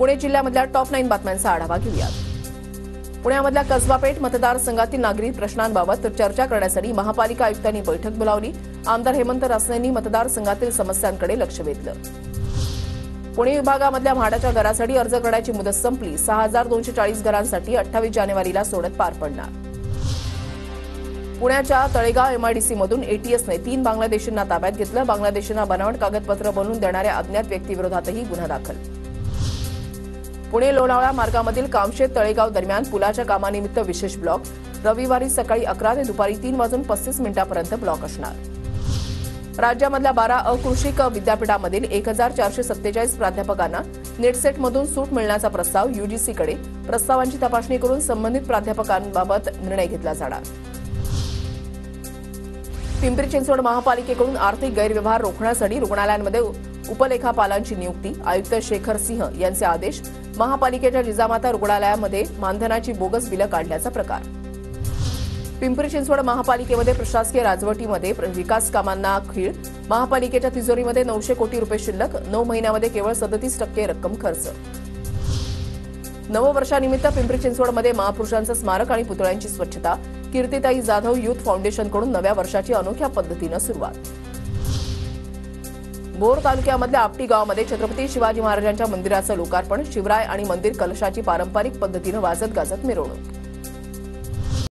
Pune जिल्ह्यामधल्या top 9 बातम्यांचा आढावा घेऊयात। पुण्यामधल्या कसबापेठ मतदारसंघातील नागरी प्रश्नांबाबत चर्चा करण्यासाठी महापालिका आयुक्तांनी बैठक बोलावली। आमदार हेमंत रासनेंनी मतदारसंघातील समस्यांकडे लक्ष वेधलं। पुणे विभागामधल्या म्हाडाच्या घरासाठी अर्ज करण्याची मुदत संपली। 6240 घरांसाठी 28 जानेवारीला सोडत पार पडणार। पुण्याच्या तळेगाव एमआयडीसीमधून एटीएसने 3 बांगलादेशींना ताब्यात घेतलं। बांगलादेशींना बनावट कागदपत्र बनवून देणाऱ्या अज्ञात व्यक्तीविरोधातही गुन्हा दाखल। पुणे लोणावळा मार्गामधील कामशेत तळेगाव दरम्यान पुलाच्या कामानिमित्त विशेष ब्लॉक। रविवारी सकाळी 11 ते दुपारी 3:35 ब्लॉक असणार। राज्यामधल्या 12 अकृषिक विद्यापीठामधील 1447 प्राध्यापकांना नेटसेटमधून सूट मिळण्याचा प्रस्ताव यूजीसीकडे। प्रस्तावांची तपासणी करून संबंधित प्राध्यापकांबाबत निर्णय घेतला जाणार। पिंपरी चिंचवड महापालिकेकडून आर्थिक गैरव्यवहार रोखण्यासाठी रुग्णालयांमध्ये उपलेखापालांची नियुक्ती। आयुक्त शेखर सिंह यांचे आदेश। महापालिकेच्या जिजामाता रुग्णालयामध्ये मानधनाची बोगस बिलं काढल्याचा प्रकार। पिंपरी चिंचवड महापालिकेमध्ये प्रशासकीय राजवटीमध्ये विकास कामांना खीळ। महापालिकेच्या तिजोरीमध्ये 900 कोटी रुपये शिल्लक। 9 महिन्यामध्ये केवळ 37% रक्कम खर्च। नववर्षानिमित्त पिंपरी चिंचवडमध्ये महापुरुषांचं स्मारक आणि पुतळ्यांची स्वच्छता। कीर्तिताई जाधव युथ फाउंडेशनकडून नव्या वर्षाची अनोख्या पद्धतीनं सुरुवात। भोर तालुक्यामधल्या आपटी गावामध्ये छत्रपती शिवाजी महाराजांच्या मंदिराचं लोकार्पण। शिवराय आणि मंदिर कलशाची पारंपरिक पद्धतीनं वाजत गाजत मिरवणूक।